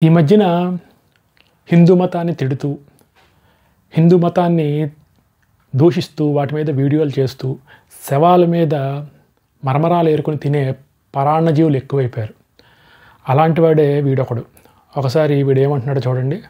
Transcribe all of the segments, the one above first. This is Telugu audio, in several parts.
ఈ మధ్యన హిందూ మతాన్ని తిడుతూ, హిందూ మతాన్ని దూషిస్తూ, వాటి మీద వీడియోలు చేస్తూ, శవాల మీద మరమరాలు ఏరుకొని తినే పరాన్నజీవులు ఎక్కువైపోయారు. అలాంటి వాడే వీడొకడు. ఒకసారి వీడేమంటున్నాడో చూడండి.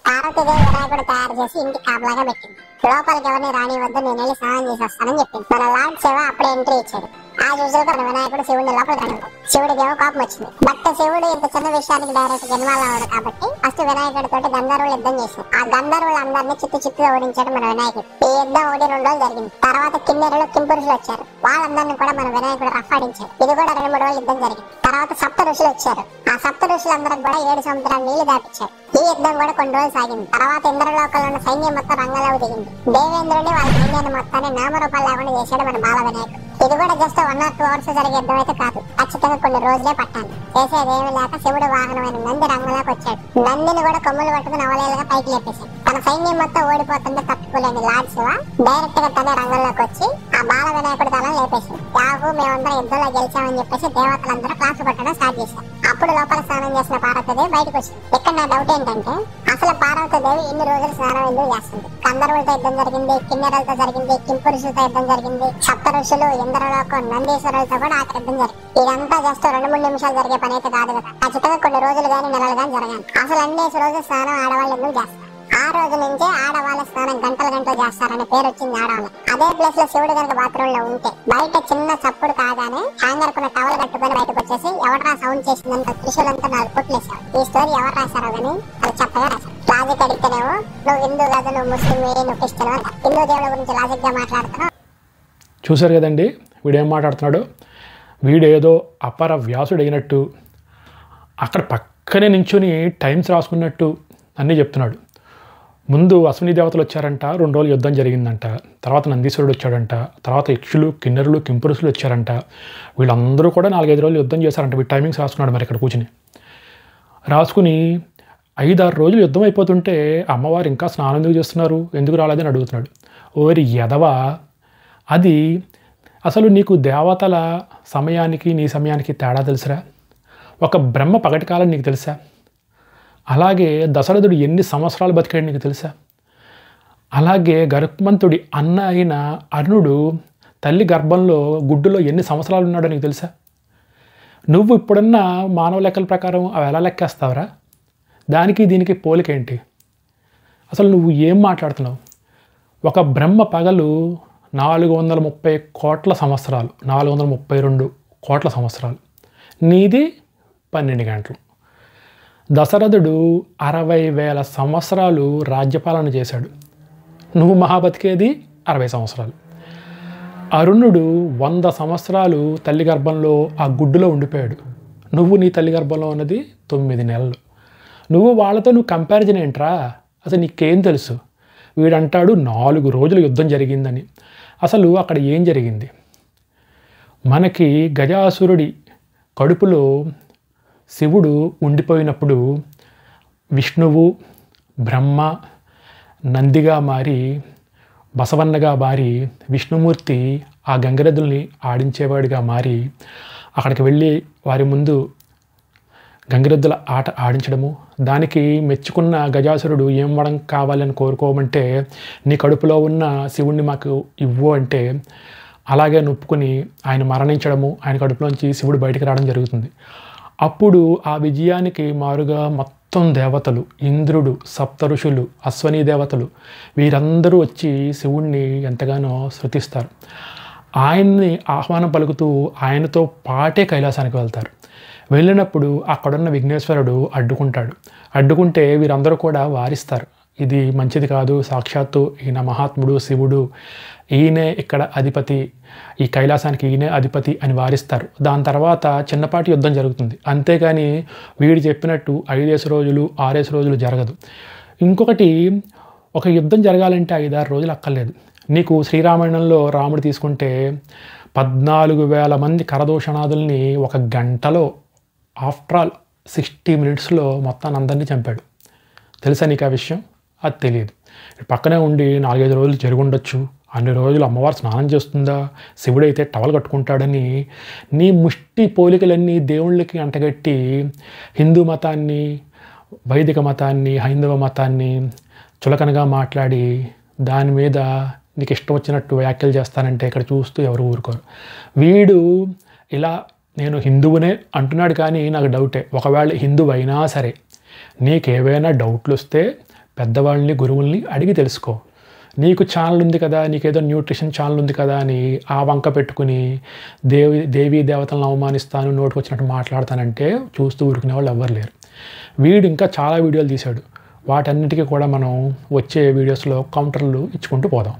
పార్వతీదేవి వినాయకుడు తయారు చేసి ఇంటికి కాపలాగా పెట్టింది. లోపలికి ఎవరిని రానివద్దు, నేను వెళ్ళి స్నానం చేసి వస్తానని చెప్పింది. మన లార్డ్ శివ అప్పుడే ఎంట్రీ ఇచ్చాడు. ఆ యూజువల్ గా మన వినాయకుడు శివుడిని లోపలికి రానివ్వడు. శివుడికి ఏమో కోపం వచ్చింది. బట్ శివుడు ఇంత చిన్న విషయానికి డైరెక్ట్ ఇన్వాల్వ్ అవ్వడు కాబట్టి ఫస్ట్ వినాయకుడి తోటి గంధర్వులు యుద్ధం చేశారు. ఆ గంధర్వులు అందరినీ చిత్తుగా ఓడించాడు మన వినాయకుడు. ఈ యుద్ధం 1-2 రోజులు జరిగింది. తర్వాత కిన్నెరలు కింపురుషులు వచ్చారు. వాళ్ళందరినీ కూడా మన వినాయకుడు రఫాడించాడు. ఇది కూడా 2-3 రోజులు యుద్ధం జరిగింది. తర్వాత సప్త ఋషులు వచ్చారు. ఆ సప్త ఋషులందరికి కూడా 7 సముద్రాలు నీళ్లు దాపించారు. ఈ యుద్ధం కూడా కొన్ని రోజులు సాగింది. తర్వాత ఇంద్రలోకంలో ఉన్న సైన్యం మొత్తం రంగంలోకి దిగింది. దేవేంద్రుడిని వాళ్ళ సైన్యాన్ని మొత్తాన్ని నామరూపాలు లేకుండా చేశాడు మన బాల వినాయకుడు. ఇది కూడా జస్ట్ 1 or 2 hours జరిగే యుద్ధం అయితే కాదు. ఖచ్చితంగా కొన్ని రోజులే పట్టాలి. చేసేదేమీ లేక శివుడు వాహనమైన నంది రంగంలోకి వచ్చాడు. నందిని కూడా కొమ్ములు పట్టుకుని అవలేలుగా పైకి లేపేశాడు. తన సైన్యం మొత్తం ఓడిపోతుంటే తట్టుకోలేని లార్డ్ శివ డైరెక్ట్ గా తనే రంగంలోకి వచ్చి ఆ బాల వినాయకుడి తల లేపేశాడు. యాగు మేమందరం యుద్ధంలో గెలిచామని చెప్పేసి దేవతలందరూ క్లాసు కొట్టడం స్టార్ట్ చేశారు. అప్పుడు లోపల స్నానం చేసిన పార్వతీదేవి బయటకు వచ్చింది. ఇక్కడ నా డౌట్ ఏంటంటే అసలు పార్వతీదేవి ఇన్ని రోజులు స్నానం ఎందుకు చేస్తుంది? గంధర్వులతో యుద్ధం జరిగింది, కిన్నెరలతో జరిగింది, కింపురుషులతో యుద్ధం జరిగింది, సప్త ఋషులు, ఇంద్రలోకం, నందీశ్వరులతో కూడా ఆ యుద్ధం జరిగింది. ఇదంతా జస్ట్ 2-3 నిమిషాలు జరిగే పని అయితే కాదు కదా. ఖచ్చితంగా కొన్ని రోజులు కానీ నెలలు కానీ జరగాలి. అసలు అన్నేసి రోజులు స్నానం ఆడవాళ్ళు ఎందుకు చేస్తారు? ఆ రోజు నుంచే ఆడవాళ్ళ స్నానం గంటలు చేస్తారనే పేరు వచ్చింది ఆడవాళ్ళ. అదే ప్లేస్ లో శివుడు కనుక బాత్రూమ్ లో ఉంటే బయట చిన్న చప్పుడు కాగానే హ్యాంగర్ కున్న టవల్ కట్టుకుని బయటకు వచ్చేసి ఎవరా సౌండ్ చేసిందంత త్రిశూలంతా 4 పుట్లేసాడు. ఈ స్టోరీ ఎవరు రాశారో కానీ అది చక్కగా రాశారు. లాజిక్ అడిగితేనేమో నువ్వు హిందూ కాదు, నువ్వు ముస్లిం, నువ్వు క్రిస్టియన్ అంట. హిందూ దేవుళ్ళ గురించి లాజిక్ గా మాట్లాడుతున్నావు. చూశారు కదండి వీడేం మాట్లాడుతున్నాడు. వీడేదో అపర వ్యాసుడు అయినట్టు, అక్కడ పక్కనే నించుని టైమ్స్ రాసుకున్నట్టు అన్నీ చెప్తున్నాడు. ముందు అశ్విని దేవతలు వచ్చారంట, 2 రోజులు యుద్ధం జరిగిందంట. తర్వాత నందీశ్వరుడు వచ్చాడంట. తర్వాత యక్షులు, కిన్నెరులు, కింపురుషులు వచ్చారంట. వీళ్ళందరూ కూడా 4-5 రోజులు యుద్ధం చేశారంట. వీడు టైమింగ్స్ రాసుకున్నాడు. మరి ఇక్కడ కూర్చుని రాసుకుని 5-6 రోజులు యుద్ధం అయిపోతుంటే అమ్మవారు ఇంకా స్నానం ఎందుకు చేస్తున్నారు, ఎందుకు రాలేదని అడుగుతున్నాడు. ఓరి ఎదవా, అది అసలు నీకు దేవతల సమయానికి నీ సమయానికి తేడా తెలుసురా? ఒక బ్రహ్మ పగటి కాలం నీకు తెలుసా? అలాగే దశరథుడు ఎన్ని సంవత్సరాలు బతికాడు నీకు తెలుసా? అలాగే గరుత్మంతుడి అన్న అయిన అర్ణుడు తల్లి గర్భంలో గుడ్డులో ఎన్ని సంవత్సరాలు ఉన్నాడో నీకు తెలుసా? నువ్వు ఇప్పుడున్న మానవ లెక్కల ప్రకారం అవి ఎలా లెక్కేస్తావురా? దానికి దీనికి పోలికేంటి? అసలు నువ్వు ఏం మాట్లాడుతున్నావు? ఒక బ్రహ్మ పగలు 430 కోట్ల సంవత్సరాలు, 432 కోట్ల సంవత్సరాలు, నీది 12 గంటలు. దశరథుడు 60,000 సంవత్సరాలు రాజ్యపాలన చేశాడు. నువ్వు మహాబతికేది 60 సంవత్సరాలు. అరుణుడు 100 సంవత్సరాలు తల్లి గర్భంలో ఆ గుడ్డులో ఉండిపోయాడు. నువ్వు నీ తల్లి గర్భంలో ఉన్నది 9 నెలలు. నువ్వు వాళ్ళతో కంపారిజన్ ఏంట్రా? అసలు నీకేం తెలుసు? వీడంటాడు 4 రోజులు యుద్ధం జరిగిందని. అసలు అక్కడ ఏం జరిగింది? మనకి గజాసురుడి కడుపులో శివుడు ఉండిపోయినప్పుడు విష్ణువు, బ్రహ్మ నందిగా మారి, బసవన్నగా మారి, విష్ణుమూర్తి ఆ గంగిరెద్దుల్ని ఆడించేవాడిగా మారి అక్కడికి వెళ్ళి వారి ముందు గంగిరెద్దుల ఆట ఆడించడము. దానికి మెచ్చుకున్న గజాసురుడు ఏం వరం కావాలని కోరుకోమంటే నీ కడుపులో ఉన్న శివుణ్ణి మాకు ఇవ్వు అంటే అలాగే నొప్పుకొని ఆయన మరణించడము, ఆయన కడుపులోంచి శివుడు బయటికి రావడం జరుగుతుంది. అప్పుడు ఆ విజయానికి మారుగా మొత్తం దేవతలు, ఇంద్రుడు, సప్త ఋషులు, అశ్వనీ దేవతలు వీరందరూ వచ్చి శివుణ్ణి ఎంతగానో స్తుతిస్తారు. ఆయన్ని ఆహ్వానం పలుకుతూ ఆయనతో పాటే కైలాసానికి వెళ్తారు. వెళ్ళినప్పుడు అక్కడున్న విఘ్నేశ్వరుడు అడ్డుకుంటాడు. అడ్డుకుంటే వీరందరూ కూడా వారిస్తారు, ఇది మంచిది కాదు, సాక్షాత్తు ఈయన మహాత్ముడు శివుడు, ఈయనే ఇక్కడ అధిపతి, ఈ కైలాసానికి ఈయనే అధిపతి అని వారిస్తారు. దాని తర్వాత చిన్నపాటి యుద్ధం జరుగుతుంది. అంతేగాని వీడు చెప్పినట్టు 5 రోజులు 6 రోజులు జరగదు. ఇంకొకటి, ఒక యుద్ధం జరగాలంటే 5-6 రోజులు అక్కర్లేదు. నీకు శ్రీరామాయణంలో రాముడు తీసుకుంటే 14,000 మంది కరదూషణాదుల్ని 1 గంటలో, ఆఫ్టర్ ఆల్ 60 minutesలో మొత్తాన్ని అందరినీ చంపాడు. తెలుసా నీకు ఆ విషయం? అది తెలియదు. పక్కనే ఉండి 4-5 రోజులు జరుగుండొచ్చు, అన్ని రోజులు అమ్మవారు స్నానం చేస్తుందా, శివుడైతే టవల్ కట్టుకుంటాడని నీ ముష్టి పోలికలన్నీ దేవుళ్ళకి అంటగట్టి హిందూ మతాన్ని, వైదిక మతాన్ని, హైందవ మతాన్ని చులకనగా మాట్లాడి దాని మీద నీకు ఇష్టం వచ్చినట్టు వ్యాఖ్యలు చేస్తానంటే ఇక్కడ చూస్తూ ఎవరు ఊరుకోరు. వీడు ఇలా నేను హిందువునే అంటున్నాడు, కానీ నాకు డౌటే. ఒకవేళ హిందువు అయినా సరే నీకేవైనా డౌట్లు వస్తే పెద్దవాళ్ళని, గురువుల్ని అడిగి తెలుసుకో. నీకు ఛానల్ ఉంది కదా, నీకేదో న్యూట్రిషన్ ఛానల్ ఉంది కదా అని ఆ వంక పెట్టుకుని దేవీ దేవతలను అవమానిస్తాను, నోటికి వచ్చినట్టు మాట్లాడతానంటే చూస్తూ ఊరుకునే వాళ్ళు ఎవ్వరు లేరు. వీడు ఇంకా చాలా వీడియోలు తీశాడు. వాటన్నిటికీ కూడా మనం వచ్చే వీడియోస్లో కౌంటర్లు ఇచ్చుకుంటూ పోదాం.